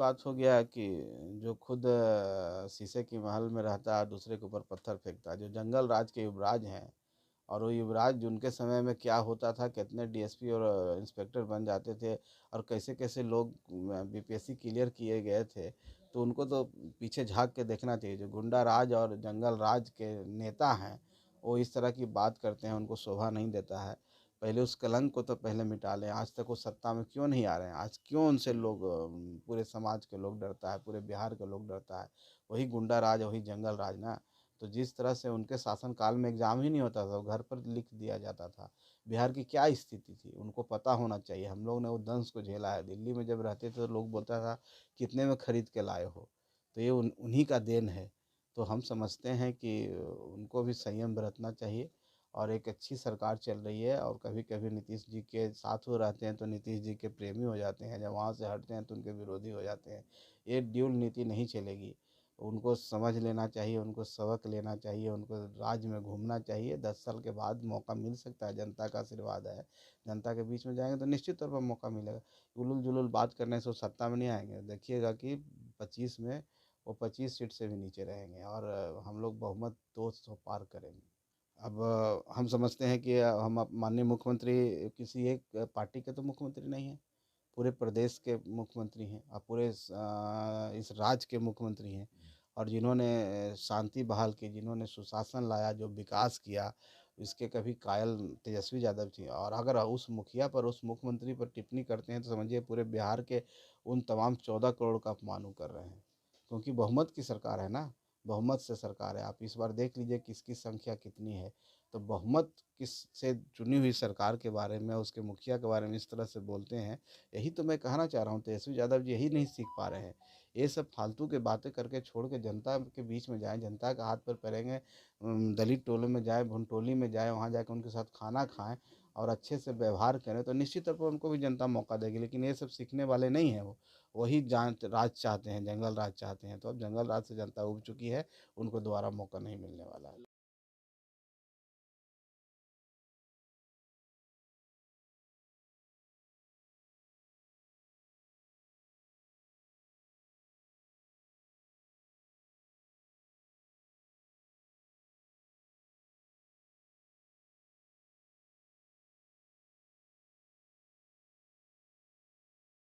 बात हो गया कि जो खुद शीशे की महल में रहता है, दूसरे के ऊपर पत्थर फेंकता है। जो जंगल राज के युवराज हैं और वो युवराज उनके समय में क्या होता था, कितने डीएसपी और इंस्पेक्टर बन जाते थे और कैसे-कैसे लोग बीपीएससी क्लियर किए गए थे। तो उनको तो पीछे झाँक के देखना चाहिए। जो गुंडा राज और जंगल राज के नेता हैं, वो इस तरह की बात करते हैं, उनको शोभा नहीं देता है। पहले उस कलंक को तो पहले मिटा लें। आज तक वो सत्ता में क्यों नहीं आ रहे हैं? आज क्यों उनसे लोग पूरे समाज के लोग डरता है, पूरे बिहार के लोग डरता है? वही गुंडा राज, वही जंगल राज ना। तो जिस तरह से उनके शासनकाल में एग्ज़ाम ही नहीं होता था, वो घर पर लिख दिया जाता था। बिहार की क्या स्थिति थी, उनको पता होना चाहिए। हम लोग ने वो दंश को झेला है। दिल्ली में जब रहते थे तो लोग बोलता था, कितने में खरीद के लाए हो? तो ये उन्हीं का देन है। तो हम समझते हैं कि उनको भी संयम बरतना चाहिए और एक अच्छी सरकार चल रही है। और कभी-कभी नीतीश जी के साथ वो रहते हैं तो नीतीश जी के प्रेमी हो जाते हैं, जब वहाँ से हटते हैं तो उनके विरोधी हो जाते हैं। ये ड्यूल नीति नहीं चलेगी। उनको समझ लेना चाहिए, उनको सबक लेना चाहिए, उनको राज्य में घूमना चाहिए। 10 साल के बाद मौका मिल सकता है, जनता का आशीर्वाद है। जनता के बीच में जाएँगे तो निश्चित तौर पर मौका मिलेगा। उलूल-जुलूल बात करने से वो सत्ता में नहीं आएँगे। देखिएगा कि 25 में वो 25 सीट से भी नीचे रहेंगे और हम लोग बहुमत 200 पार करेंगे। अब हम समझते हैं कि हम माननीय मुख्यमंत्री किसी एक पार्टी के तो मुख्यमंत्री नहीं हैं। पूरे प्रदेश के मुख्यमंत्री हैं और पूरे इस राज्य के मुख्यमंत्री हैं। और जिन्होंने शांति बहाल की, जिन्होंने सुशासन लाया, जो विकास किया, इसके कभी कायल तेजस्वी यादव जी। और अगर उस मुखिया पर, उस मुख्यमंत्री पर टिप्पणी करते हैं तो समझिए पूरे बिहार के उन तमाम 14 करोड़ का अपमान वो कर रहे हैं। क्योंकि बहुमत की सरकार है ना, बहुमत से सरकार है। आप इस बार देख लीजिए किसकी संख्या कितनी है। तो बहुमत किस से चुनी हुई सरकार के बारे में, उसके मुखिया के बारे में इस तरह से बोलते हैं। यही तो मैं कहना चाह रहा हूँ, तेजस्वी यादव जी यही नहीं सीख पा रहे हैं। ये सब फालतू के बातें करके छोड़ के जनता के बीच में जाएँ, जनता का हाथ पैर पकड़ेंगे, दलित टोलों में जाएँ, भुनटोली में जाएँ, वहाँ जाके उनके साथ खाना खाएँ और अच्छे से व्यवहार करें तो निश्चित तौर पर उनको भी जनता मौका देगी। लेकिन ये सब सीखने वाले नहीं हैं वो। वही राज चाहते हैं, जंगल राज चाहते हैं। तो अब जंगल राज से जनता ऊब चुकी है, उनको दोबारा मौका नहीं मिलने वाला है।